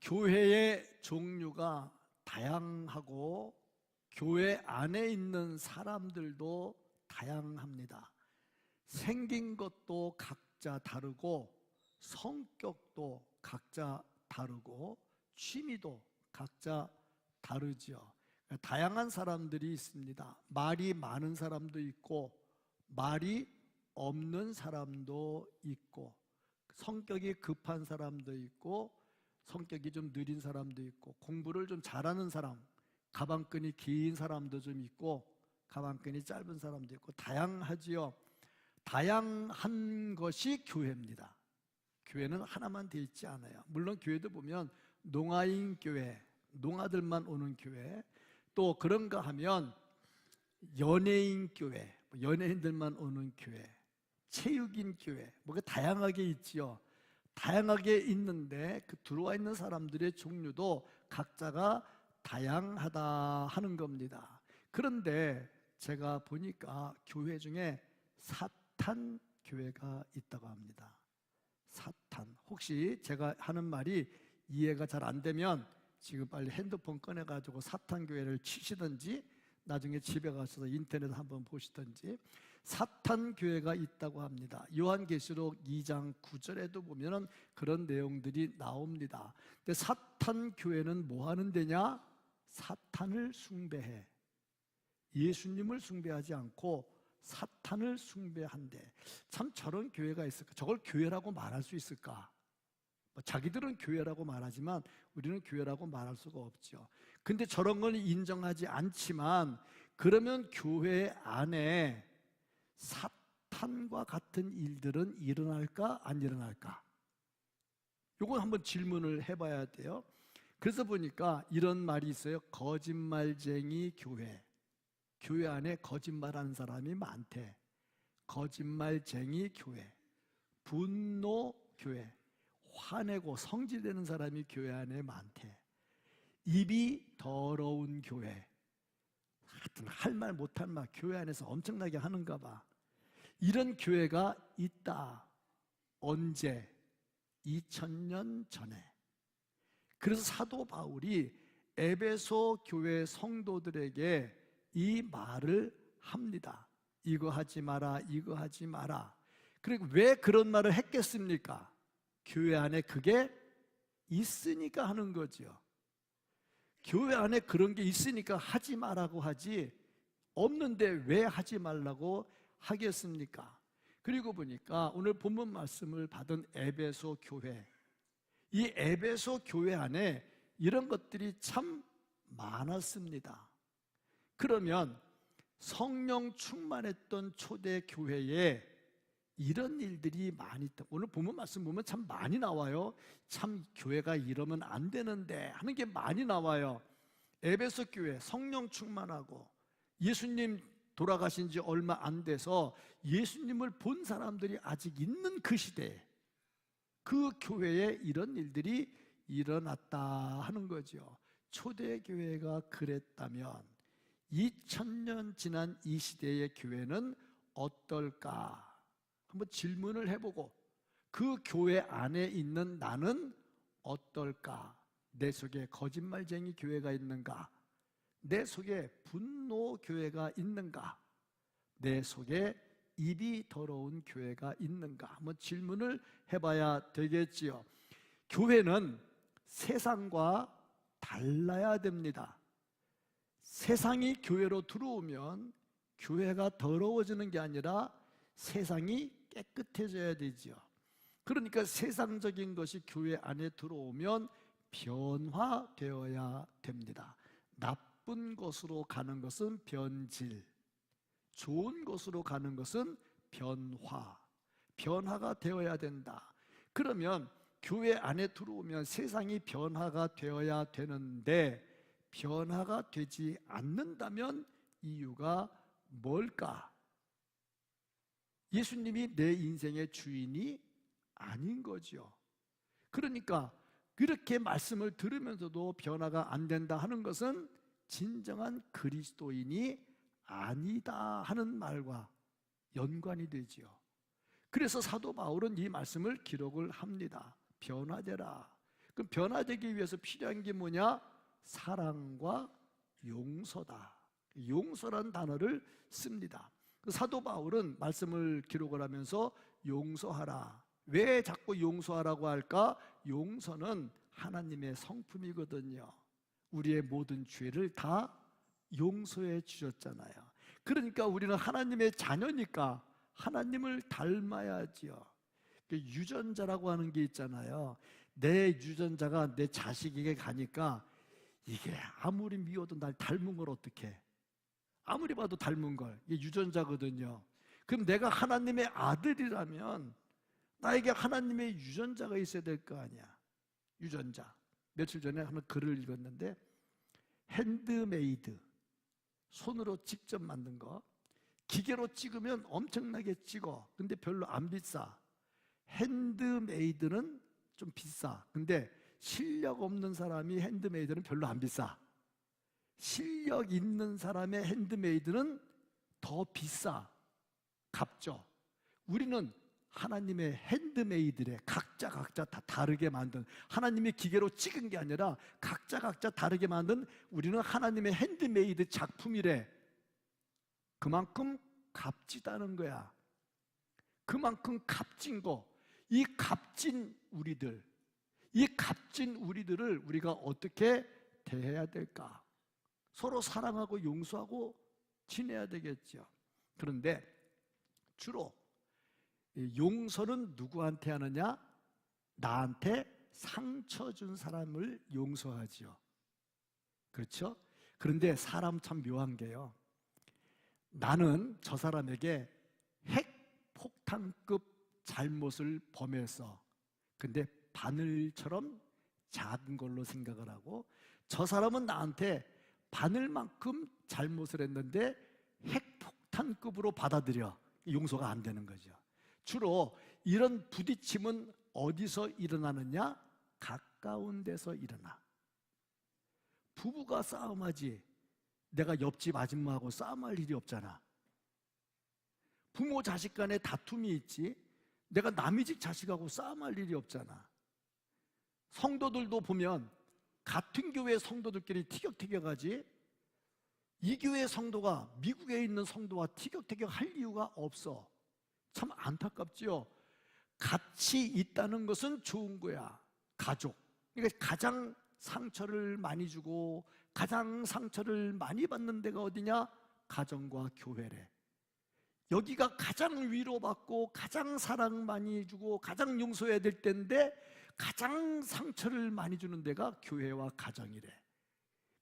교회의 종류가 다양하고 교회 안에 있는 사람들도 다양합니다. 생긴 것도 각자 다르고 성격도 각자 다르고 취미도 각자 다르죠. 다양한 사람들이 있습니다. 말이 많은 사람도 있고 말이 없는 사람도 있고 성격이 급한 사람도 있고 성격이 좀 느린 사람도 있고 공부를 좀 잘하는 사람, 가방끈이 긴 사람도 좀 있고 가방끈이 짧은 사람도 있고 다양하지요. 다양한 것이 교회입니다. 교회는 하나만 돼 있지 않아요. 물론 교회도 보면 농아인 교회, 농아들만 오는 교회, 또 그런가 하면 연예인 교회, 연예인들만 오는 교회, 체육인 교회, 뭐가 다양하게 있지요. 다양하게 있는데 그 들어와 있는 사람들의 종류도 각자가 다양하다 하는 겁니다. 그런데 제가 보니까 교회 중에 사탄 교회가 있다고 합니다. 사탄. 혹시 제가 하는 말이 이해가 잘 안 되면 지금 빨리 핸드폰 꺼내가지고 사탄 교회를 치시든지 나중에 집에 가셔서 인터넷 한번 보시든지. 사탄 교회가 있다고 합니다. 요한계시록 2장 9절에도 보면 그런 내용들이 나옵니다. 근데 사탄 교회는 뭐 하는 데냐? 사탄을 숭배해. 예수님을 숭배하지 않고 사탄을 숭배한대. 참 저런 교회가 있을까? 저걸 교회라고 말할 수 있을까? 자기들은 교회라고 말하지만 우리는 교회라고 말할 수가 없죠. 근데 저런 걸 인정하지 않지만 그러면 교회 안에 사탄과 같은 일들은 일어날까 안 일어날까? 이건 한번 질문을 해봐야 돼요. 그래서 보니까 이런 말이 있어요. 거짓말쟁이 교회. 교회 안에 거짓말하는 사람이 많대. 거짓말쟁이 교회, 분노 교회, 화내고 성질내는 사람이 교회 안에 많대. 입이 더러운 교회, 하여튼 할 말 못할 말 교회 안에서 엄청나게 하는가 봐. 이런 교회가 있다. 언제? 2000년 전에. 그래서 사도 바울이 에베소 교회 성도들에게 이 말을 합니다. 이거 하지 마라, 이거 하지 마라. 그리고 왜 그런 말을 했겠습니까? 교회 안에 그게 있으니까 하는 거죠. 교회 안에 그런 게 있으니까 하지 마라고 하지, 없는데 왜 하지 말라고 하겠습니까? 그리고 보니까 오늘 본문 말씀을 받은 에베소 교회, 이 에베소 교회 안에 이런 것들이 참 많았습니다. 그러면 성령 충만했던 초대 교회에 이런 일들이 많이 있다. 오늘 본문 말씀 보면 참 많이 나와요. 참 교회가 이러면 안 되는데 하는 게 많이 나와요. 에베소 교회 성령 충만하고 예수님 돌아가신 지 얼마 안 돼서 예수님을 본 사람들이 아직 있는 그 시대에 그 교회에 이런 일들이 일어났다 하는 거죠. 초대 교회가 그랬다면 2000년 지난 이 시대의 교회는 어떨까? 한번 질문을 해보고 그 교회 안에 있는 나는 어떨까? 내 속에 거짓말쟁이 교회가 있는가? 내 속에 분노 교회가 있는가? 내 속에 입이 더러운 교회가 있는가? 한번 질문을 해봐야 되겠지요. 교회는 세상과 달라야 됩니다. 세상이 교회로 들어오면 교회가 더러워지는 게 아니라 세상이 깨끗해져야 되죠. 그러니까 세상적인 것이 교회 안에 들어오면 변화되어야 됩니다. 나쁜 것으로 가는 것은 변질, 좋은 것으로 가는 것은 변화, 변화가 되어야 된다. 그러면 교회 안에 들어오면 세상이 변화가 되어야 되는데 변화가 되지 않는다면 이유가 뭘까? 예수님이 내 인생의 주인이 아닌 거죠. 그러니까 그렇게 말씀을 들으면서도 변화가 안 된다 하는 것은 진정한 그리스도인이 아니다 하는 말과 연관이 되지요. 그래서 사도 바울은 이 말씀을 기록을 합니다. 변화되라. 그럼 변화되기 위해서 필요한 게 뭐냐? 사랑과 용서다. 용서라는 단어를 씁니다. 사도 바울은 말씀을 기록을 하면서 용서하라. 왜 자꾸 용서하라고 할까? 용서는 하나님의 성품이거든요. 우리의 모든 죄를 다 용서해 주셨잖아요. 그러니까 우리는 하나님의 자녀니까 하나님을 닮아야지요. 유전자라고 하는 게 있잖아요. 내 유전자가 내 자식에게 가니까 이게 아무리 미워도 날 닮은 걸 어떡해? 아무리 봐도 닮은 걸. 이게 유전자거든요. 그럼 내가 하나님의 아들이라면 나에게 하나님의 유전자가 있어야 될 거 아니야. 유전자. 며칠 전에 한번 글을 읽었는데 핸드메이드, 손으로 직접 만든 거, 기계로 찍으면 엄청나게 찍어. 근데 별로 안 비싸. 핸드메이드는 좀 비싸. 근데 실력 없는 사람이 핸드메이드는 별로 안 비싸. 실력 있는 사람의 핸드메이드는 더 비싸. 값져. 우리는 하나님의 핸드메이드래. 각자 다 다르게 만든, 하나님의 기계로 찍은 게 아니라 각자 다르게 만든, 우리는 하나님의 핸드메이드 작품이래. 그만큼 값지다는 거야. 그만큼 값진 거. 이 값진 우리들을 우리가 어떻게 대해야 될까? 서로 사랑하고 용서하고 지내야 되겠죠. 그런데 주로 용서는 누구한테 하느냐? 나한테 상처 준 사람을 용서하지요. 그렇죠? 그런데 사람 참 묘한 게요, 나는 저 사람에게 핵폭탄급 잘못을 범했어. 근데 바늘처럼 작은 걸로 생각을 하고, 저 사람은 나한테 바늘만큼 잘못을 했는데 핵폭탄급으로 받아들여. 용서가 안 되는 거죠. 주로 이런 부딪힘은 어디서 일어나느냐? 가까운 데서 일어나. 부부가 싸움하지 내가 옆집 아줌마하고 싸움할 일이 없잖아. 부모 자식 간에 다툼이 있지 내가 남의 집 자식하고 싸움할 일이 없잖아. 성도들도 보면 같은 교회 성도들끼리 티격태격하지 이 교회 성도가 미국에 있는 성도와 티격태격 할 이유가 없어. 참 안타깝지요. 같이 있다는 것은 좋은 거야. 가족. 그러니까 가장 상처를 많이 주고 가장 상처를 많이 받는 데가 어디냐? 가정과 교회래. 여기가 가장 위로받고 가장 사랑 많이 주고 가장 용서해야 될 때인데 가장 상처를 많이 주는 데가 교회와 가정이래.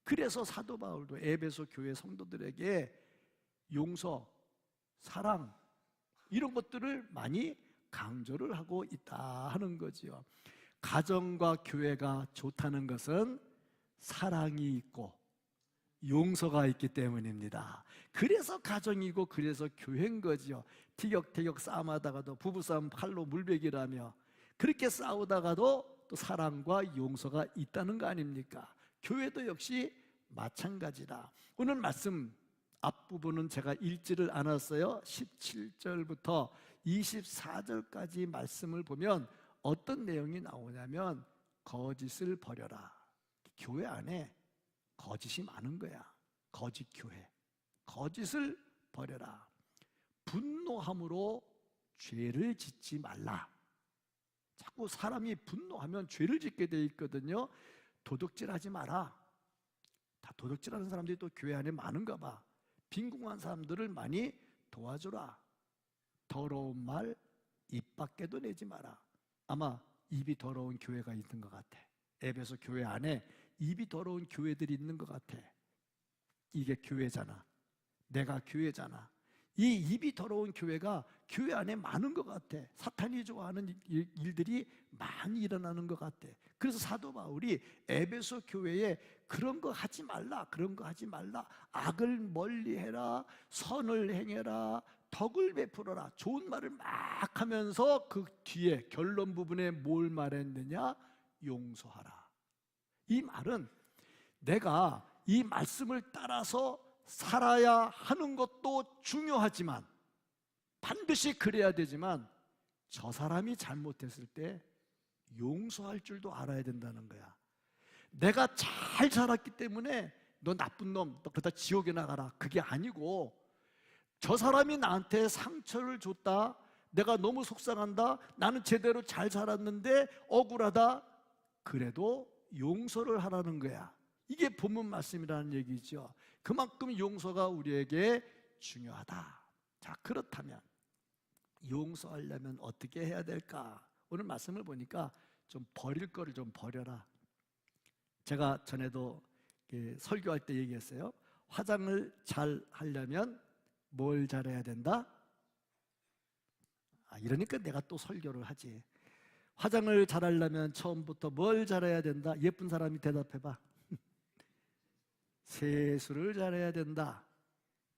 그래서 사도 바울도 에베소 교회 성도들에게 용서, 사랑 이런 것들을 많이 강조를 하고 있다 하는 거지요. 가정과 교회가 좋다는 것은 사랑이 있고 용서가 있기 때문입니다. 그래서 가정이고 그래서 교회인 거지요. 티격태격 싸움하다가도 부부싸움 칼로 물베기라며 그렇게 싸우다가도 또 사랑과 용서가 있다는 거 아닙니까? 교회도 역시 마찬가지다. 오늘 말씀 앞부분은 제가 읽지를 않았어요. 17절부터 24절까지 말씀을 보면 어떤 내용이 나오냐면 거짓을 버려라. 교회 안에 거짓이 많은 거야. 거짓 교회. 거짓을 버려라. 분노함으로 죄를 짓지 말라. 자꾸 사람이 분노하면 죄를 짓게 돼 있거든요. 도둑질하지 마라. 다 도둑질하는 사람들이 또 교회 안에 많은가 봐. 빈궁한 사람들을 많이 도와줘라. 더러운 말 입 밖에도 내지 마라. 아마 입이 더러운 교회가 있는 것 같아. 에베소 교회 안에 입이 더러운 교회들이 있는 것 같아. 이게 교회잖아. 내가 교회잖아. 이 입이 더러운 교회가 교회 안에 많은 것 같아. 사탄이 좋아하는 일들이 많이 일어나는 것 같아. 그래서 사도 바울이 에베소 교회에 그런 거 하지 말라, 그런 거 하지 말라, 악을 멀리해라, 선을 행해라, 덕을 베풀어라, 좋은 말을 막 하면서 그 뒤에 결론 부분에 뭘 말했느냐? 용서하라. 이 말은 내가 이 말씀을 따라서 살아야 하는 것도 중요하지만 반드시 그래야 되지만 저 사람이 잘못했을 때 용서할 줄도 알아야 된다는 거야. 내가 잘 살았기 때문에 너 나쁜 놈, 너 그러다 지옥에 나가라, 그게 아니고, 저 사람이 나한테 상처를 줬다, 내가 너무 속상한다, 나는 제대로 잘 살았는데 억울하다, 그래도 용서를 하라는 거야. 이게 본문 말씀이라는 얘기죠. 그만큼 용서가 우리에게 중요하다. 자, 그렇다면 용서하려면 어떻게 해야 될까? 오늘 말씀을 보니까 좀 버릴 거를 좀 버려라. 제가 전에도 설교할 때 얘기했어요. 화장을 잘 하려면 뭘 잘해야 된다? 이러니까 내가 또 설교를 하지. 화장을 잘하려면 처음부터 뭘 잘해야 된다? 예쁜 사람이 대답해봐. 세수를 잘해야 된다.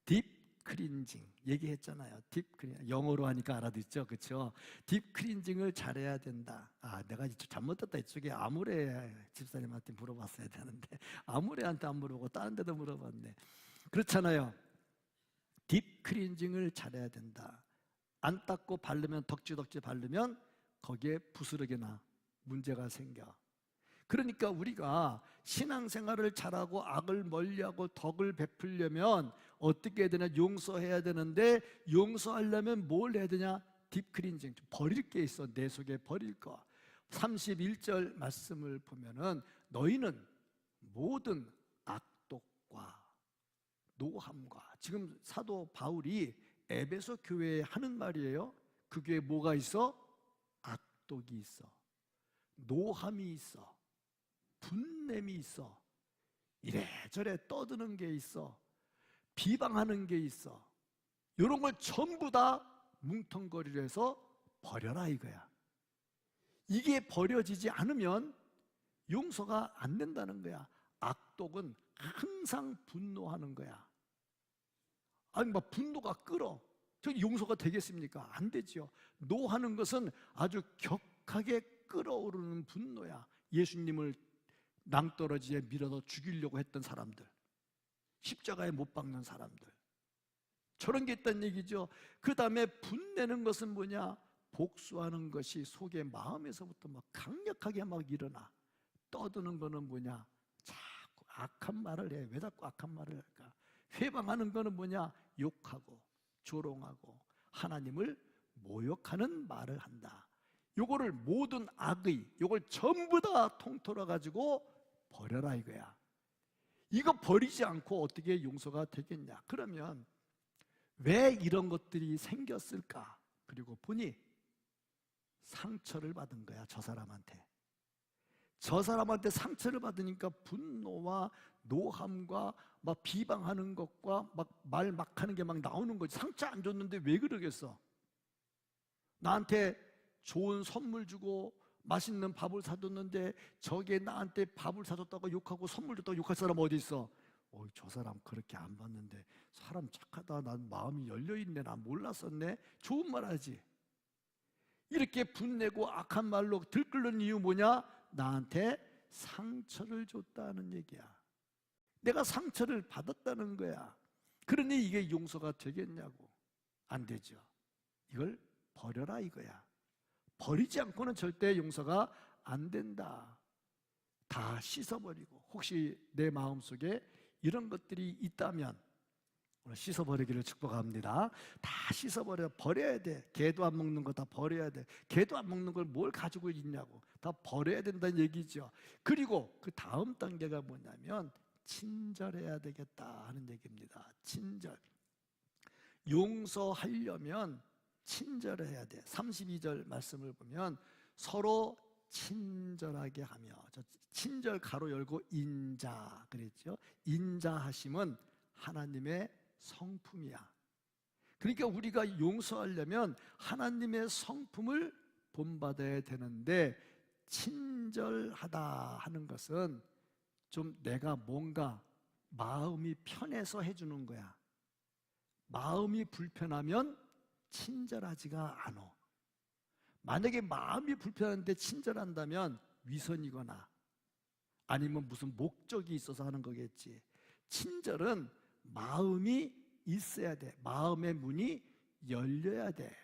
딥 클린징 얘기했잖아요. 딥 클린, 영어로 하니까 알아듣죠, 그렇죠? 딥 클린징을 잘해야 된다. 내가 잘못했다. 이쪽에 아무래 집사님한테 물어봤어야 되는데 아무래한테 안 물어보고 다른 데도 물어봤네. 그렇잖아요. 딥 클린징을 잘해야 된다. 안 닦고 바르면, 덕지덕지 바르면 거기에 부스러기나 문제가 생겨. 그러니까 우리가 신앙생활을 잘하고 악을 멀리하고 덕을 베풀려면 어떻게 해야 되냐? 용서해야 되는데, 용서하려면 뭘 해야 되냐? 딥클린징, 버릴 게 있어. 내 속에 버릴 거. 31절 말씀을 보면은 너희는 모든 악독과 노함과, 지금 사도 바울이 에베소 교회에 하는 말이에요. 그 교회에 뭐가 있어? 악독이 있어, 노함이 있어, 분냄이 있어, 이래저래 떠드는 게 있어, 비방하는 게 있어. 이런 걸 전부 다 뭉텅거리려 해서 버려라 이거야. 이게 버려지지 않으면 용서가 안 된다는 거야. 악독은 항상 분노하는 거야. 아니 막 분노가 끓어. 저 용서가 되겠습니까? 안 되죠. 노하는 것은 아주 격하게 끓어오르는 분노야. 예수님을 낭떠러지에 밀어서 죽이려고 했던 사람들, 십자가에 못 박는 사람들, 저런 게 있다는 얘기죠. 그 다음에 분내는 것은 뭐냐? 복수하는 것이 속의 마음에서부터 막 강력하게 막 일어나. 떠드는 거는 뭐냐? 자꾸 악한 말을 해. 왜 자꾸 악한 말을 할까? 회방하는 거는 뭐냐? 욕하고 조롱하고 하나님을 모욕하는 말을 한다. 요거를 모든 악의, 요걸 전부 다 통틀어 가지고 버려라 이거야. 이거 버리지 않고 어떻게 용서가 되겠냐? 그러면 왜 이런 것들이 생겼을까? 그리고 보니 상처를 받은 거야. 저 사람한테 상처를 받으니까 분노와 노함과 막 비방하는 것과 막 말 막 하는 게 막 나오는 거지. 상처 안 줬는데 왜 그러겠어? 나한테 좋은 선물 주고 맛있는 밥을 사줬는데 저게 나한테 밥을 사줬다고 욕하고 선물 줬다고 욕할 사람 어디 있어? 저 사람 그렇게 안 봤는데 사람 착하다, 난 마음이 열려있네, 난 몰랐었네, 좋은 말 하지. 이렇게 분내고 악한 말로 들끓는 이유 뭐냐? 나한테 상처를 줬다는 얘기야. 내가 상처를 받았다는 거야. 그러니 이게 용서가 되겠냐고. 안 되죠. 이걸 버려라 이거야. 버리지 않고는 절대 용서가 안 된다. 다 씻어버리고, 혹시 내 마음속에 이런 것들이 있다면 오늘 씻어버리기를 축복합니다. 다 씻어버려, 버려야 돼. 개도 안 먹는 거 다 버려야 돼. 개도 안 먹는 걸 뭘 가지고 있냐고. 다 버려야 된다는 얘기죠. 그리고 그 다음 단계가 뭐냐면 친절해야 되겠다 하는 얘기입니다. 친절. 용서하려면 친절해야 돼. 32절 말씀을 보면 서로 친절하게 하며, 저 친절 가로 열고 인자 그랬죠. 인자하심은 하나님의 성품이야. 그러니까 우리가 용서하려면 하나님의 성품을 본받아야 되는데, 친절하다 하는 것은 좀 내가 뭔가 마음이 편해서 해주는 거야. 마음이 불편하면 친절하지가 않아. 만약에 마음이 불편한데 친절한다면 위선이거나 아니면 무슨 목적이 있어서 하는 거겠지. 친절은 마음이 있어야 돼. 마음의 문이 열려야 돼.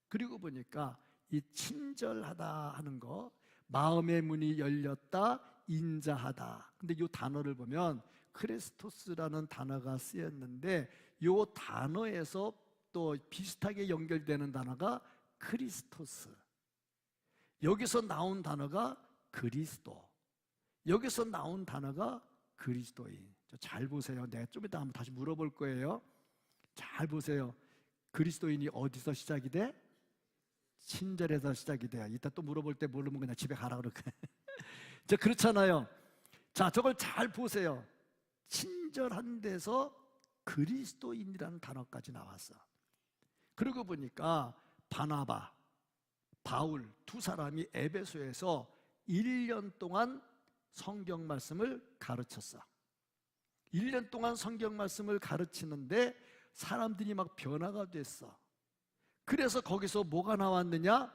그리고 보니까 이 친절하다 하는 거, 마음의 문이 열렸다, 인자하다. 근데 이 단어를 보면 크리스토스라는 단어가 쓰였는데 이 단어에서 또 비슷하게 연결되는 단어가 크리스토스. 여기서 나온 단어가 그리스도. 여기서 나온 단어가 그리스도인. 잘 보세요. 내가 좀 이따 한번 다시 물어볼 거예요. 잘 보세요. 그리스도인이 어디서 시작이 돼? 친절에서 시작이 돼요. 이따 또 물어볼 때 모르면 그냥 집에 가라 그럴 거예요. 자, 그렇잖아요. 자, 저걸 잘 보세요. 친절한 데서 그리스도인이라는 단어까지 나왔어. 그러고 보니까 바나바, 바울 두 사람이 에베소에서 1년 동안 성경 말씀을 가르쳤어. 1년 동안 성경 말씀을 가르치는데 사람들이 막 변화가 됐어. 그래서 거기서 뭐가 나왔느냐?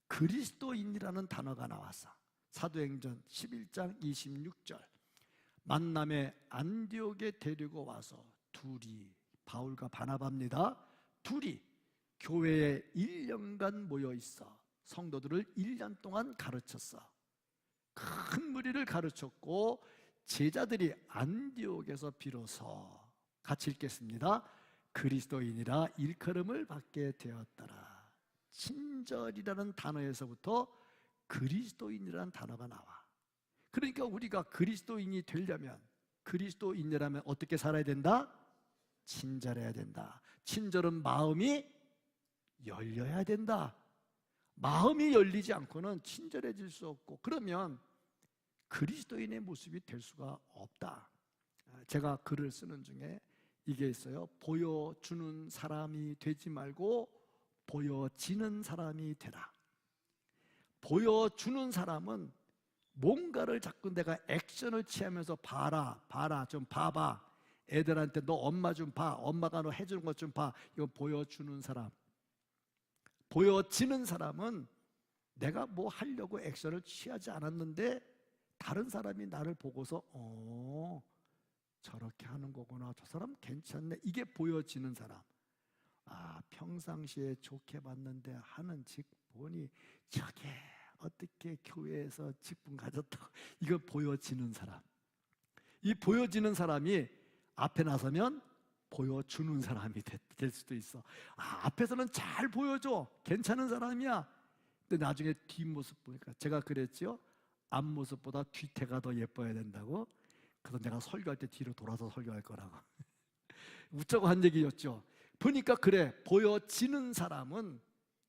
그리스도인이라는 단어가 나왔어. 사도행전 11장 26절. 만남에 안디옥에 데리고 와서 둘이, 바울과 바나바입니다. 둘이 교회에 1년간 모여 있어 성도들을 1년 동안 가르쳤어. 큰 무리를 가르쳤고 제자들이 안디옥에서 비로소, 같이 읽겠습니다. 그리스도인이라 일컬음을 받게 되었더라. 친절이라는 단어에서부터 그리스도인이라는 단어가 나와. 그러니까 우리가 그리스도인이 되려면, 그리스도인이라면 어떻게 살아야 된다? 친절해야 된다. 친절은 마음이 열려야 된다. 마음이 열리지 않고는 친절해질 수 없고, 그러면 그리스도인의 모습이 될 수가 없다. 제가 글을 쓰는 중에 이게 있어요. 보여주는 사람이 되지 말고 보여지는 사람이 되라. 보여주는 사람은 뭔가를 자꾸 내가 액션을 취하면서 봐라, 좀 봐봐. 애들한테 너 엄마 좀 봐. 엄마가 너 해주는 것 좀 봐. 이거 보여주는 사람. 보여지는 사람은 내가 뭐 하려고 액션을 취하지 않았는데 다른 사람이 나를 보고서 저렇게 하는 거구나. 저 사람 괜찮네. 이게 보여지는 사람. 평상시에 좋게 봤는데 하는 직 보니 저게 어떻게 교회에서 직분 가졌다고. 이거 보여지는 사람. 이 보여지는 사람이 앞에 나서면 보여주는 사람이 될 수도 있어. 앞에서는 잘 보여줘. 괜찮은 사람이야. 근데 나중에 뒷모습 보니까, 제가 그랬죠. 앞모습보다 뒤태가 더 예뻐야 된다고. 그래서 내가 설교할 때 뒤로 돌아서 설교할 거라고 웃자고 한 얘기였죠. 보니까 그래, 보여지는 사람은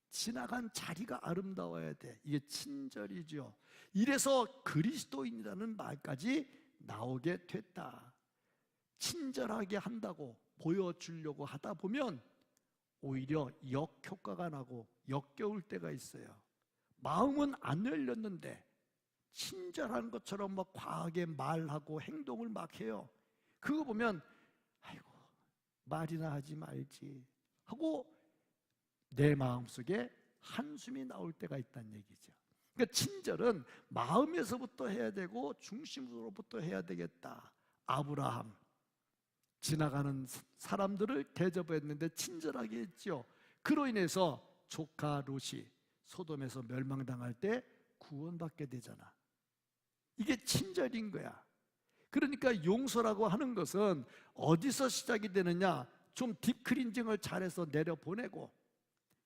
지나간 자리가 아름다워야 돼. 이게 친절이죠. 이래서 그리스도인이라는 말까지 나오게 됐다. 친절하게 한다고 보여주려고 하다 보면 오히려 역효과가 나고 역겨울 때가 있어요. 마음은 안 열렸는데 친절한 것처럼 막 과하게 말하고 행동을 막 해요. 그거 보면 아이고 말이나 하지 말지 하고 내 마음속에 한숨이 나올 때가 있다는 얘기죠. 그러니까 친절은 마음에서부터 해야 되고 중심으로부터 해야 되겠다. 아브라함, 지나가는 사람들을 대접했는데 친절하게 했죠. 그로 인해서 조카 롯이 소돔에서 멸망당할 때 구원받게 되잖아. 이게 친절인 거야. 그러니까 용서라고 하는 것은 어디서 시작이 되느냐? 좀 딥클린징을 잘해서 내려보내고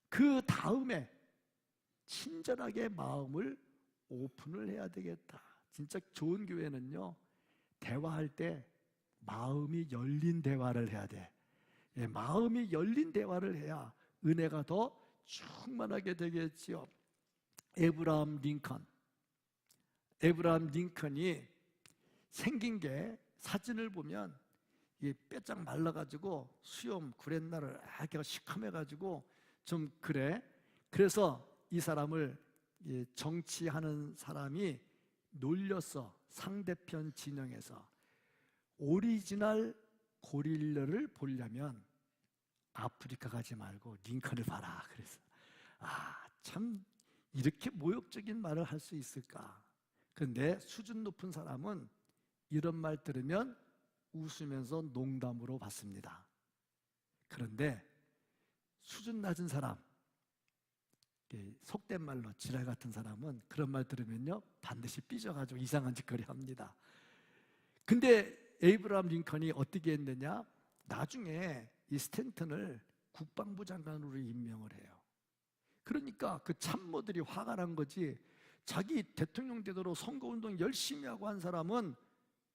그 다음에 친절하게 마음을 오픈을 해야 되겠다. 진짜 좋은 교회는요, 대화할 때 마음이 열린 대화를 해야 돼. 마음이 열린 대화를 해야 은혜가 더 충만하게 되겠지요. 에브라함 링컨이 생긴 게 사진을 보면 이게 뼈짝 말라가지고 수염 구렛나를 이렇게 시커매가지고 좀 그래. 그래서 이 사람을 정치하는 사람이 놀렸어. 상대편 진영에서. 오리지널 고릴라를 보려면 아프리카 가지 말고 링컨을 봐라. 그래서 참 이렇게 모욕적인 말을 할 수 있을까? 근데 수준 높은 사람은 이런 말 들으면 웃으면서 농담으로 받습니다. 그런데 수준 낮은 사람, 속된 말로 지랄 같은 사람은 그런 말 들으면요 반드시 삐져가지고 이상한 짓거리 합니다. 근데 에이브러함 링컨이 어떻게 했느냐, 나중에 이 스탠턴을 국방부 장관으로 임명을 해요. 그러니까 그 참모들이 화가 난 거지. 자기 대통령 되도록 선거운동 열심히 하고 한 사람은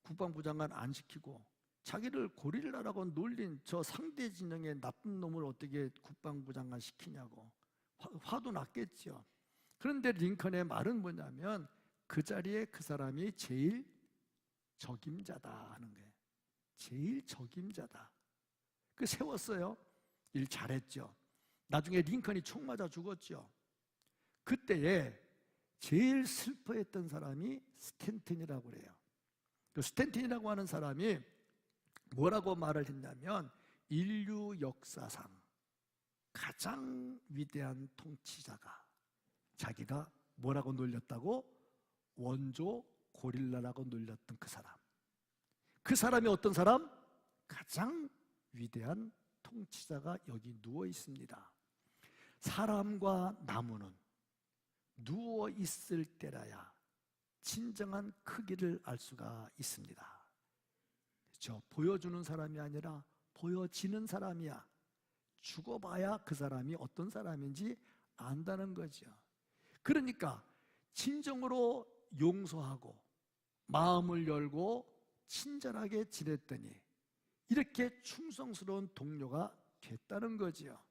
국방부 장관 안 시키고 자기를 고릴라라고 놀린 저 상대 진영의 나쁜 놈을 어떻게 국방부 장관 시키냐고 화도 났겠죠. 그런데 링컨의 말은 뭐냐면 그 자리에 그 사람이 제일 적임자다 하는 거예요. 제일 적임자다. 그 세웠어요. 일 잘했죠. 나중에 링컨이 총 맞아 죽었죠. 그때에 제일 슬퍼했던 사람이 스탠튼이라고 그래요. 그 스탠튼이라고 하는 사람이 뭐라고 말을 했냐면 인류 역사상 가장 위대한 통치자가, 자기가 뭐라고 놀렸다고? 원조 고릴라라고 놀렸던 그 사람. 그 사람이 어떤 사람? 가장 위대한 통치자가 여기 누워 있습니다. 사람과 나무는 누워 있을 때라야 진정한 크기를 알 수가 있습니다. 그렇죠? 보여주는 사람이 아니라 보여지는 사람이야. 죽어봐야 그 사람이 어떤 사람인지 안다는 거죠. 그러니까 진정으로 용서하고 마음을 열고 친절하게 지냈더니 이렇게 충성스러운 동료가 됐다는 거지요.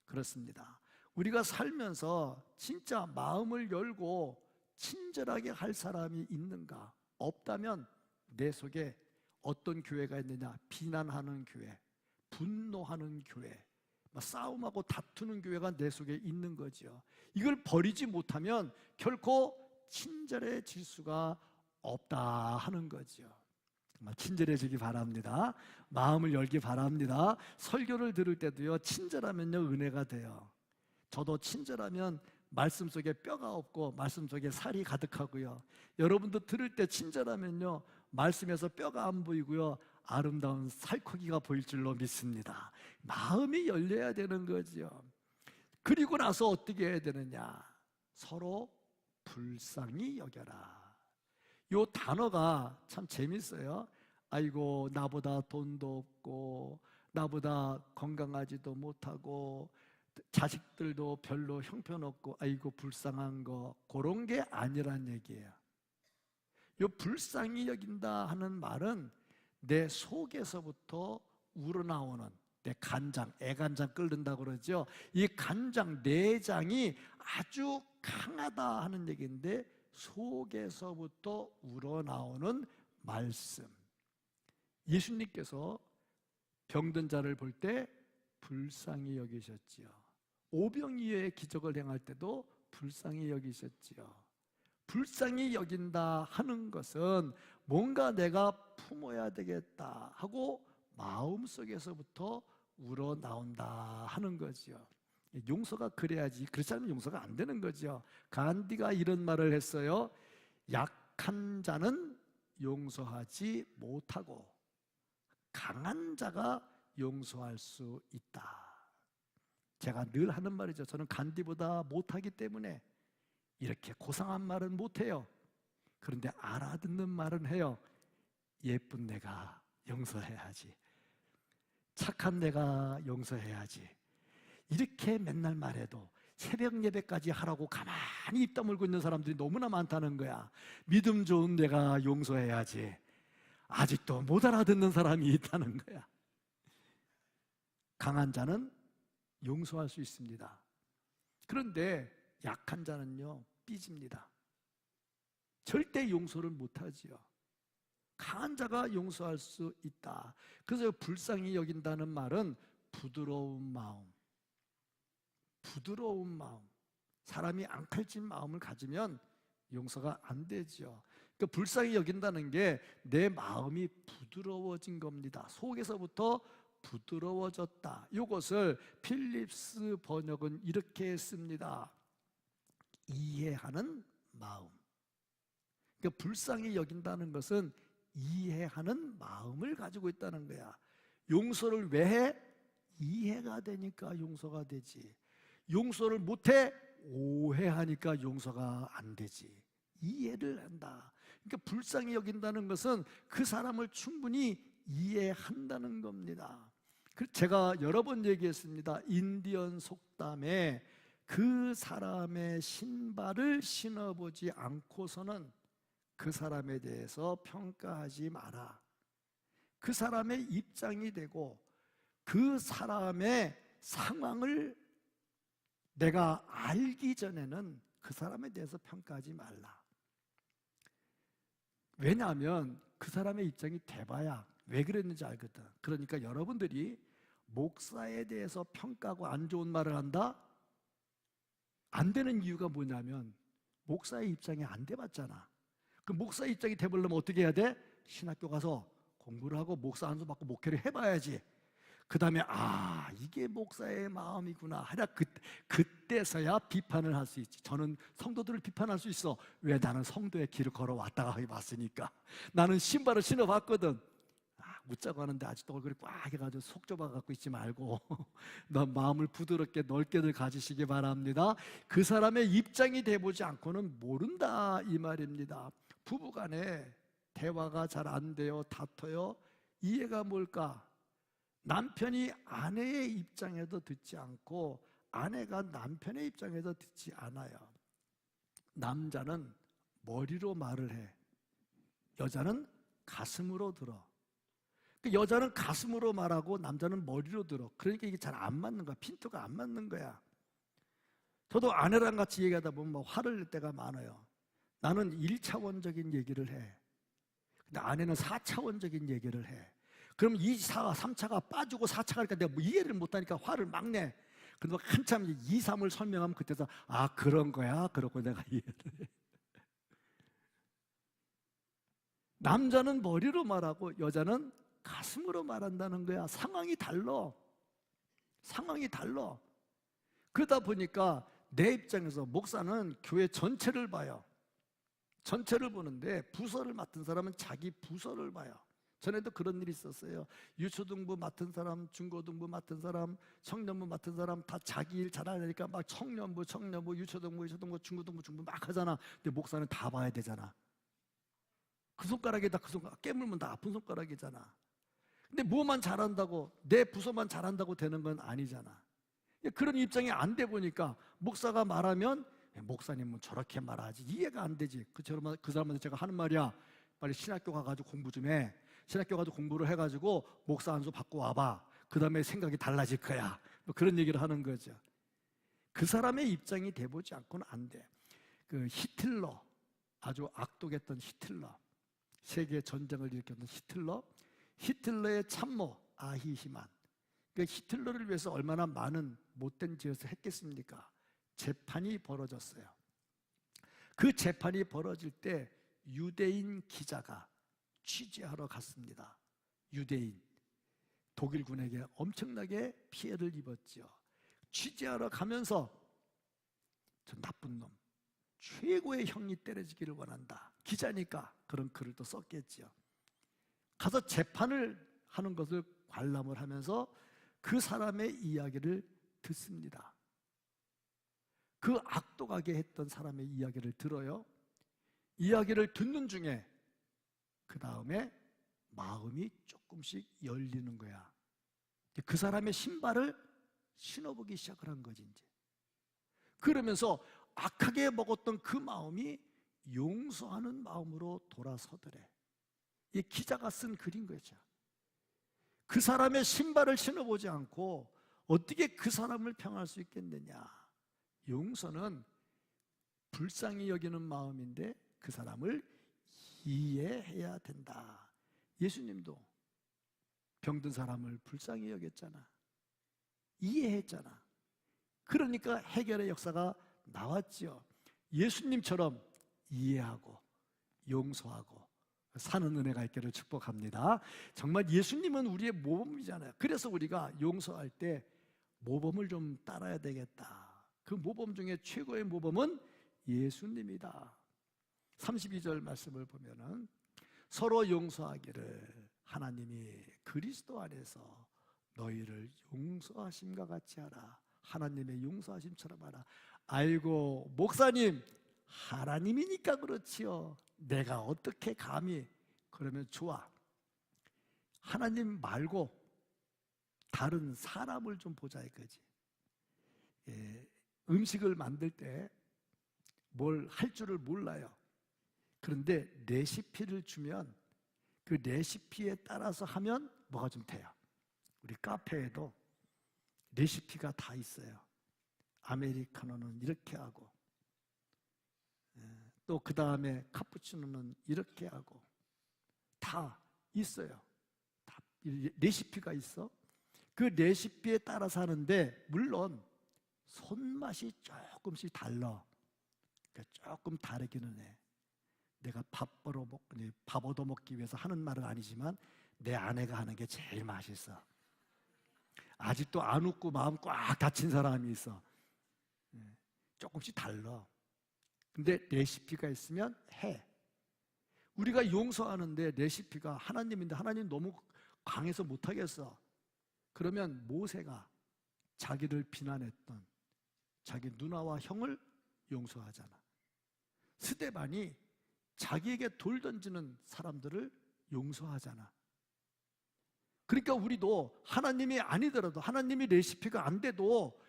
그렇습니다. 우리가 살면서 진짜 마음을 열고 친절하게 할 사람이 있는가? 없다면 내 속에 어떤 교회가 있느냐? 비난하는 교회, 분노하는 교회, 싸움하고 다투는 교회가 내 속에 있는 거죠. 이걸 버리지 못하면 결코 친절해질 수가 없다 하는 거죠. 친절해지기 바랍니다. 마음을 열기 바랍니다. 설교를 들을 때도요, 친절하면요 은혜가 돼요. 저도 친절하면 말씀 속에 뼈가 없고 말씀 속에 살이 가득하고요, 여러분도 들을 때 친절하면요 말씀에서 뼈가 안 보이고요 아름다운 살코기가 보일 줄로 믿습니다. 마음이 열려야 되는 거죠. 그리고 나서 어떻게 해야 되느냐? 서로 불쌍히 여겨라. 이 단어가 참 재밌어요. 아이고 나보다 돈도 없고 나보다 건강하지도 못하고 자식들도 별로 형편없고 아이고 불쌍한 거, 그런 게 아니란 얘기예요. 이 불쌍히 여긴다 하는 말은 내 속에서부터 우러나오는, 내 간장, 애간장 끓는다고 그러죠. 이 간장, 내장이 아주 강하다 하는 얘기인데 속에서부터 우러나오는 말씀. 예수님께서 병든 자를 볼 때 불쌍히 여기셨지요. 오병이어의 기적을 행할 때도 불쌍히 여기셨지요. 불쌍히 여긴다 하는 것은 뭔가 내가 품어야 되겠다 하고 마음속에서부터 우러나온다 하는 거죠. 용서가 그래야지, 그렇지 않으면 용서가 안 되는 거죠. 간디가 이런 말을 했어요. 약한 자는 용서하지 못하고 강한 자가 용서할 수 있다. 제가 늘 하는 말이죠. 저는 간디보다 못하기 때문에 이렇게 고상한 말은 못해요. 그런데 알아듣는 말은 해요. 예쁜 내가 용서해야지, 착한 내가 용서해야지. 이렇게 맨날 말해도 새벽 예배까지 하라고 가만히 입 다물고 있는 사람들이 너무나 많다는 거야. 믿음 좋은 내가 용서해야지. 아직도 못 알아듣는 사람이 있다는 거야. 강한 자는 용서할 수 있습니다. 그런데 약한 자는요 삐집니다. 절대 용서를 못하지요. 강한 자가 용서할 수 있다. 그래서 불쌍히 여긴다는 말은 부드러운 마음, 부드러운 마음. 사람이 앙칼진 마음을 가지면 용서가 안 되죠. 그러니까 불쌍히 여긴다는 게 내 마음이 부드러워진 겁니다. 속에서부터 부드러워졌다. 이것을 필립스 번역은 이렇게 씁니다. 이해하는 마음. 그러니까 불쌍히 여긴다는 것은 이해하는 마음을 가지고 있다는 거야. 용서를 왜 해? 이해가 되니까 용서가 되지. 용서를 못해? 오해하니까 용서가 안 되지. 이해를 한다. 그러니까 불쌍히 여긴다는 것은 그 사람을 충분히 이해한다는 겁니다. 제가 여러 번 얘기했습니다. 인디언 속담에 그 사람의 신발을 신어보지 않고서는 그 사람에 대해서 평가하지 마라. 그 사람의 입장이 되고 그 사람의 상황을 내가 알기 전에는 그 사람에 대해서 평가하지 말라. 왜냐하면 그 사람의 입장이 돼봐야 왜 그랬는지 알거든. 그러니까 여러분들이 목사에 대해서 평가하고 안 좋은 말을 한다? 안 되는 이유가 뭐냐면 목사의 입장이 안 돼봤잖아. 그 목사의 입장이 돼보려면 어떻게 해야 돼? 신학교 가서 공부를 하고 목사 안수 받고 목회를 해봐야지. 그 다음에 이게 목사의 마음이구나 하라. 그때서야 비판을 할 수 있지. 저는 성도들을 비판할 수 있어. 왜? 나는 성도의 길을 걸어왔다가 해봤으니까. 나는 신발을 신어봤거든. 웃자고 하는데 아직도 얼굴이 꽉 해가지고 속 좁아갖고 있지 말고 너 마음을 부드럽게 넓게들 가지시기 바랍니다. 그 사람의 입장이 돼보지 않고는 모른다 이 말입니다. 부부간에 대화가 잘 안 돼요. 다퉈요. 이해가 뭘까? 남편이 아내의 입장에도 듣지 않고 아내가 남편의 입장에도 듣지 않아요. 남자는 머리로 말을 해. 여자는 가슴으로 들어. 여자는 가슴으로 말하고 남자는 머리로 들어. 그러니까 이게 잘 안 맞는 거야. 핀트가 안 맞는 거야. 저도 아내랑 같이 얘기하다 보면 화를 낼 때가 많아요. 나는 1차원적인 얘기를 해. 근데 아내는 4차원적인 얘기를 해. 그럼 2, 4, 3차가 빠지고 4차가 니까 내가 이해를 못하니까 화를 막 내. 그래서 한참 2, 3을 설명하면 그때서 그런 거야. 그러고 내가 이해를 해. 남자는 머리로 말하고 여자는 가슴으로 말한다는 거야. 상황이 달라. 상황이 달라. 그러다 보니까 내 입장에서 목사는 교회 전체를 봐요. 전체를 보는데 부서를 맡은 사람은 자기 부서를 봐요. 전에도 그런 일이 있었어요. 유초등부 맡은 사람, 중고등부 맡은 사람, 청년부 맡은 사람 다 자기 일 잘하려니까 막 청년부, 유초등부, 중고등부 막 하잖아. 근데 목사는 다 봐야 되잖아. 그 손가락에다 그 손가락 깨물면 다 아픈 손가락이잖아. 근데 뭐만 잘한다고 내 부서만 잘한다고 되는 건 아니잖아. 그런 입장이 안 돼 보니까 목사가 말하면 목사님은 저렇게 말하지 이해가 안 되지. 그 사람한테 제가 하는 말이야. 빨리 신학교 가가지고 공부 좀 해. 신학교 가서 공부를 해가지고 목사 안수 받고 와봐. 그 다음에 생각이 달라질 거야. 뭐 그런 얘기를 하는 거죠. 그 사람의 입장이 돼보지 않고는 안 돼. 그 히틀러, 아주 악독했던 히틀러, 세계 전쟁을 일으켰던 히틀러의 참모 아히히만. 그 히틀러를 위해서 얼마나 많은 못된 짓을 했겠습니까? 재판이 벌어졌어요. 그 재판이 벌어질 때 유대인 기자가 취재하러 갔습니다. 유대인 독일군에게 엄청나게 피해를 입었죠. 취재하러 가면서 저 나쁜 놈, 최고의 형이 때려지기를 원한다. 기자니까 그런 글을 또 썼겠죠. 가서 재판을 하는 것을 관람을 하면서 그 사람의 이야기를 듣습니다. 그 악독하게 했던 사람의 이야기를 들어요. 이야기를 듣는 중에 그 다음에 마음이 조금씩 열리는 거야. 그 사람의 신발을 신어보기 시작을 한 거지 이제. 그러면서 악하게 먹었던 그 마음이 용서하는 마음으로 돌아서더래. 이 기자가 쓴 글인 거죠. 그 사람의 신발을 신어보지 않고 어떻게 그 사람을 평할 수 있겠느냐. 용서는 불쌍히 여기는 마음인데 그 사람을 이해해야 된다. 예수님도 병든 사람을 불쌍히 여겼잖아. 이해했잖아. 그러니까 해결의 역사가 나왔지요. 예수님처럼 이해하고 용서하고 사는 은혜가 있기를 축복합니다. 정말 예수님은 우리의 모범이잖아요. 그래서 우리가 용서할 때 모범을 좀 따라야 되겠다. 그 모범 중에 최고의 모범은 예수님이다. 32절 말씀을 보면은 서로 용서하기를 하나님이 그리스도 안에서 너희를 용서하심과 같이 하라. 하나님의 용서하심처럼 하라. 아이고 목사님, 하나님이니까 그렇지요. 내가 어떻게 감히. 그러면 좋아. 하나님 말고 다른 사람을 좀 보자 이거지. 음식을 만들 때 뭘 할 줄을 몰라요. 그런데 레시피를 주면 그 레시피에 따라서 하면 뭐가 좀 돼요. 우리 카페에도 레시피가 다 있어요. 아메리카노는 이렇게 하고, 또 그 다음에 카푸치노는 이렇게 하고, 다 있어요. 다 레시피가 있어. 그 레시피에 따라서 하는데 물론 손맛이 조금씩 달라. 조금 다르기는 해. 내가 밥 얻어먹기 위해서 하는 말은 아니지만 내 아내가 하는 게 제일 맛있어. 아직도 안 웃고 마음 꽉 닫힌 사람이 있어. 조금씩 달라. 근데 레시피가 있으면 해. 우리가 용서하는데 레시피가 하나님인데 하나님 너무 강해서 못하겠어. 그러면 모세가 자기를 비난했던 자기 누나와 형을 용서하잖아. 스데반이 자기에게 돌 던지는 사람들을 용서하잖아. 그러니까 우리도 하나님이 아니더라도, 하나님이 레시피가 안 돼도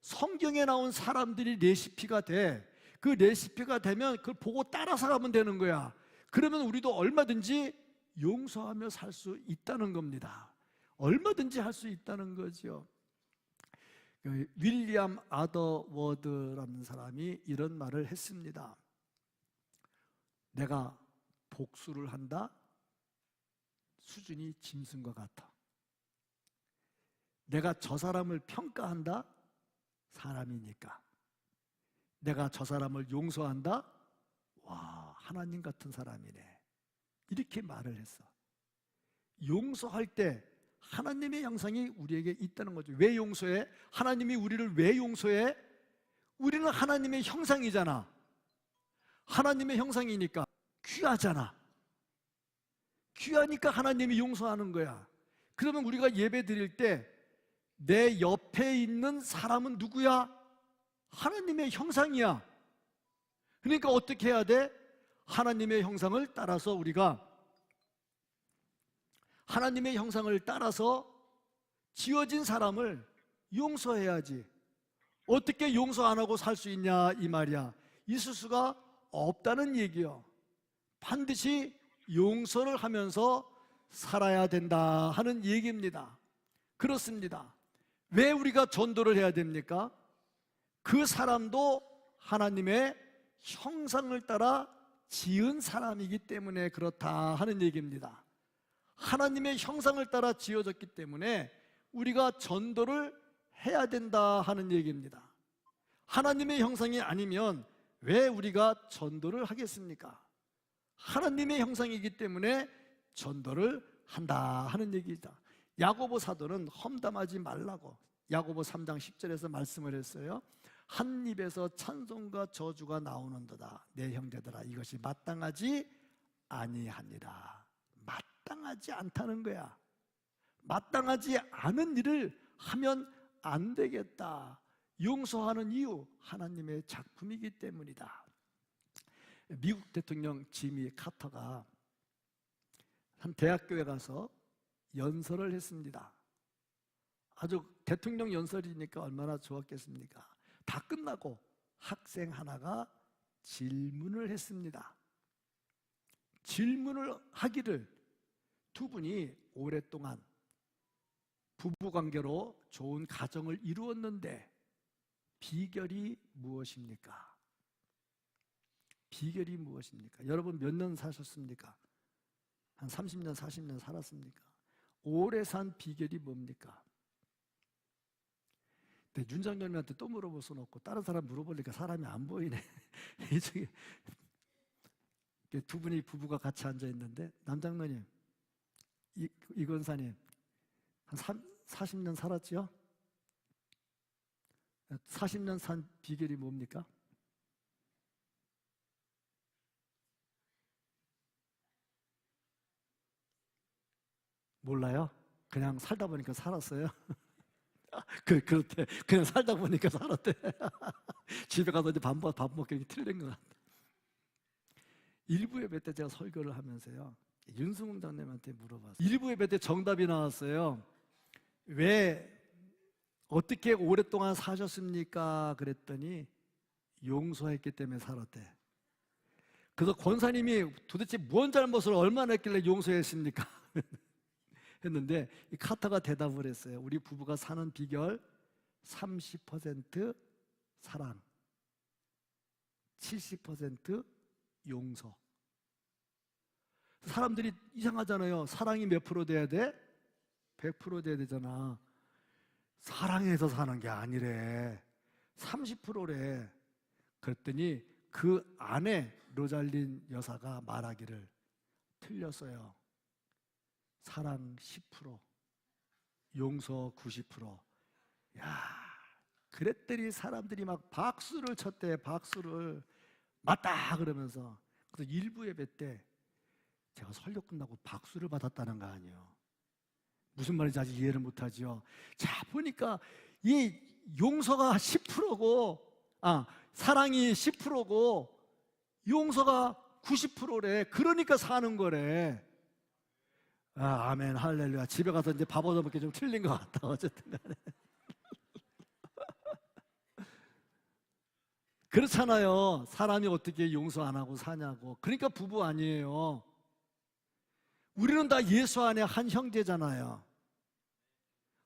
성경에 나온 사람들이 레시피가 돼. 그 레시피가 되면 그걸 보고 따라서 가면 되는 거야. 그러면 우리도 얼마든지 용서하며 살 수 있다는 겁니다. 얼마든지 할 수 있다는 거죠. 윌리엄 아더워드라는 사람이 이런 말을 했습니다. 내가 복수를 한다? 수준이 짐승과 같아. 내가 저 사람을 평가한다? 사람이니까. 내가 저 사람을 용서한다? 와, 하나님 같은 사람이네. 이렇게 말을 했어. 용서할 때 하나님의 형상이 우리에게 있다는 거죠. 왜 용서해? 하나님이 우리를 왜 용서해? 우리는 하나님의 형상이잖아. 하나님의 형상이니까 귀하잖아. 귀하니까 하나님이 용서하는 거야. 그러면 우리가 예배 드릴 때 내 옆에 있는 사람은 누구야? 하나님의 형상이야. 그러니까 어떻게 해야 돼? 하나님의 형상을 따라서 우리가 하나님의 형상을 따라서 지어진 사람을 용서해야지. 어떻게 용서 안 하고 살 수 있냐 이 말이야. 있을 수가 없다는 얘기요. 반드시 용서를 하면서 살아야 된다 하는 얘기입니다. 그렇습니다. 왜 우리가 전도를 해야 됩니까? 그 사람도 하나님의 형상을 따라 지은 사람이기 때문에 그렇다 하는 얘기입니다. 하나님의 형상을 따라 지어졌기 때문에 우리가 전도를 해야 된다 하는 얘기입니다. 하나님의 형상이 아니면 왜 우리가 전도를 하겠습니까? 하나님의 형상이기 때문에 전도를 한다 하는 얘기다. 야고보 사도는 험담하지 말라고 야고보 3장 10절에서 말씀을 했어요. 한 입에서 찬송과 저주가 나오는도다. 내 형제들아, 이것이 마땅하지 아니하니라. 마땅하지 않다는 거야. 마땅하지 않은 일을 하면 안 되겠다. 용서하는 이유, 하나님의 작품이기 때문이다. 미국 대통령 지미 카터가 한 대학교에 가서 연설을 했습니다. 아주 대통령 연설이니까 얼마나 좋았겠습니까? 다 끝나고 학생 하나가 질문을 했습니다. 질문을 하기를, 두 분이 오랫동안 부부관계로 좋은 가정을 이루었는데 비결이 무엇입니까? 비결이 무엇입니까? 여러분 몇 년 사셨습니까? 한 30년, 40년 살았습니까? 오래 산 비결이 뭡니까? 근데 윤 장관님한테 또 물어볼 수는 없고 다른 사람 물어보니까 사람이 안 보이네. 이쪽에 두 분이 부부가 같이 앉아 있는데, 남장로님, 이 권사님 한 40년 살았죠? 40년 산 비결이 뭡니까? 몰라요? 그냥 살다 보니까 살았어요? 그렇대. 그냥 살다 보니까 살았대. 집에 가서 이제 밥 먹기 틀린 것 같아. 일부 예배 때 제가 설교를 하면서요, 윤승웅 장님한테 물어봤어요. 일부 예배 때 정답이 나왔어요. 왜 어떻게 오랫동안 사셨습니까? 그랬더니 용서했기 때문에 살았대. 그래서 권사님이 도대체 뭔 잘못을 얼마나 했길래 용서했습니까? 했는데 이 카타가 대답을 했어요. 우리 부부가 사는 비결 30% 사랑, 70% 용서. 사람들이 이상하잖아요. 사랑이 몇 프로 돼야 돼? 100% 돼야 되잖아. 사랑해서 사는 게 아니래. 30%래. 그랬더니 그 안에 로잘린 여사가 말하기를 틀렸어요. 사랑 10%, 용서 90%. 야, 그랬더니 사람들이 막 박수를 쳤대. 박수를. 맞다 그러면서. 그래서 일부 예배 때 제가 설교 끝나고 박수를 받았다는 거 아니에요. 무슨 말인지 아직 이해를 못하죠. 자, 보니까 이 용서가 10%고 사랑이 10%고 용서가 90%래. 그러니까 사는 거래. 아멘, 할렐루야. 집에 가서 이제 밥 얻어먹기 좀 틀린 것 같다. 어쨌든 간에. 그렇잖아요. 사람이 어떻게 용서 안 하고 사냐고. 그러니까 부부 아니에요. 우리는 다 예수 안에 한 형제잖아요.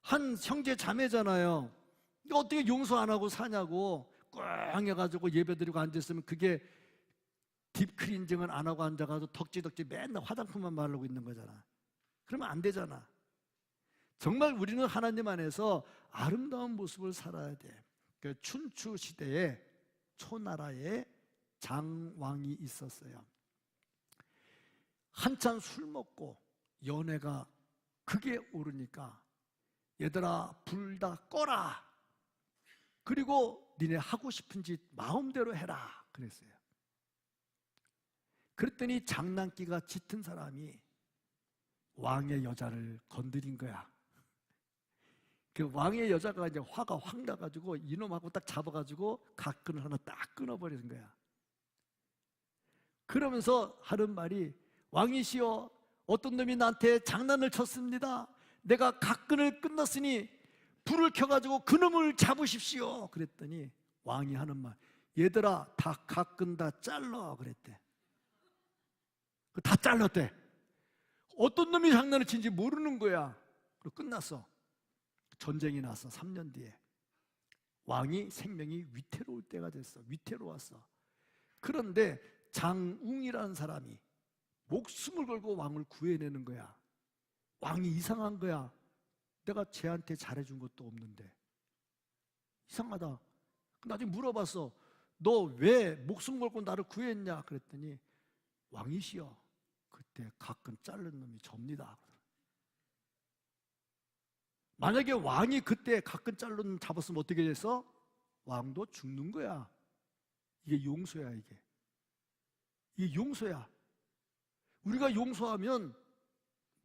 한 형제 자매잖아요. 어떻게 용서 안 하고 사냐고. 꽝 해가지고 예배드리고 앉았으면 그게 딥클린징은 안 하고 앉아가지고 덕지덕지 맨날 화장품만 바르고 있는 거잖아. 그러면 안 되잖아. 정말 우리는 하나님 안에서 아름다운 모습을 살아야 돼. 그 춘추 시대에 초나라에 장왕이 있었어요. 한참 술 먹고 연애가 극에 오르니까 얘들아 불 다 꺼라. 그리고 니네 하고 싶은 짓 마음대로 해라 그랬어요. 그랬더니 장난기가 짙은 사람이 왕의 여자를 건드린 거야. 그 왕의 여자가 이제 화가 확 나가지고 이놈하고 딱 잡아가지고 각끈을 하나 딱 끊어버리는 거야. 그러면서 하는 말이 왕이시여 어떤 놈이 나한테 장난을 쳤습니다. 내가 각끈을 끊었으니 불을 켜가지고 그놈을 잡으십시오. 그랬더니 왕이 하는 말 얘들아 다 각끈 다 잘라 그랬대. 다 잘랐대. 어떤 놈이 장난을 친지 모르는 거야. 그리고 끝났어. 전쟁이 났어. 3년 뒤에 왕이 생명이 위태로울 때가 됐어. 위태로웠어. 그런데 장웅이라는 사람이 목숨을 걸고 왕을 구해내는 거야. 왕이 이상한 거야. 내가 쟤한테 잘해준 것도 없는데 이상하다. 나중에 물어봤어. 너 왜 목숨 걸고 나를 구했냐? 그랬더니 왕이시여 그때 가끔 자른 놈이 접니다. 만약에 왕이 그때 가끔 자른 놈 잡았으면 어떻게 됐어? 왕도 죽는 거야. 이게 용서야. 이게 용서야. 우리가 용서하면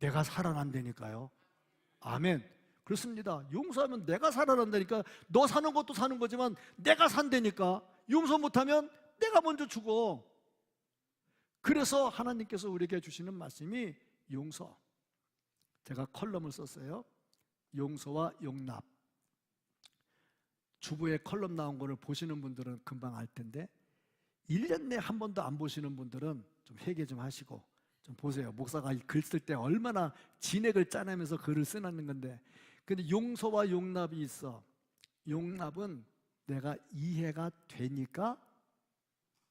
내가 살아난다니까요. 아멘. 그렇습니다. 용서하면 내가 살아난다니까. 너 사는 것도 사는 거지만 내가 산다니까. 용서 못하면 내가 먼저 죽어. 그래서 하나님께서 우리에게 주시는 말씀이 용서. 제가 컬럼을 썼어요. 용서와 용납. 주부의 컬럼 나온 거를 보시는 분들은 금방 알 텐데 1년 내에 한 번도 안 보시는 분들은 좀 회개 좀 하시고 좀 보세요. 목사가 글 쓸 때 얼마나 진액을 짜내면서 글을 쓰는 건데. 근데 용서와 용납이 있어. 용납은 내가 이해가 되니까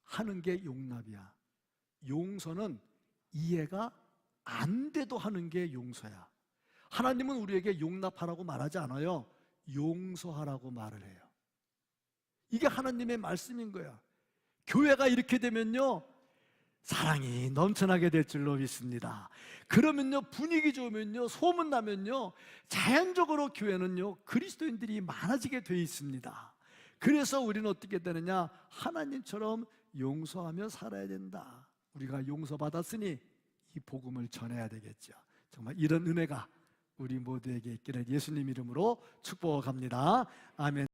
하는 게 용납이야. 용서는 이해가 안 돼도 하는 게 용서야. 하나님은 우리에게 용납하라고 말하지 않아요. 용서하라고 말을 해요. 이게 하나님의 말씀인 거야. 교회가 이렇게 되면요 사랑이 넘쳐나게 될 줄로 믿습니다. 그러면요 분위기 좋으면요 소문나면요 자연적으로 교회는요 그리스도인들이 많아지게 돼 있습니다. 그래서 우리는 어떻게 되느냐, 하나님처럼 용서하며 살아야 된다. 우리가 용서받았으니 이 복음을 전해야 되겠죠. 정말 이런 은혜가 우리 모두에게 있기를 예수님 이름으로 축복합니다. 아멘.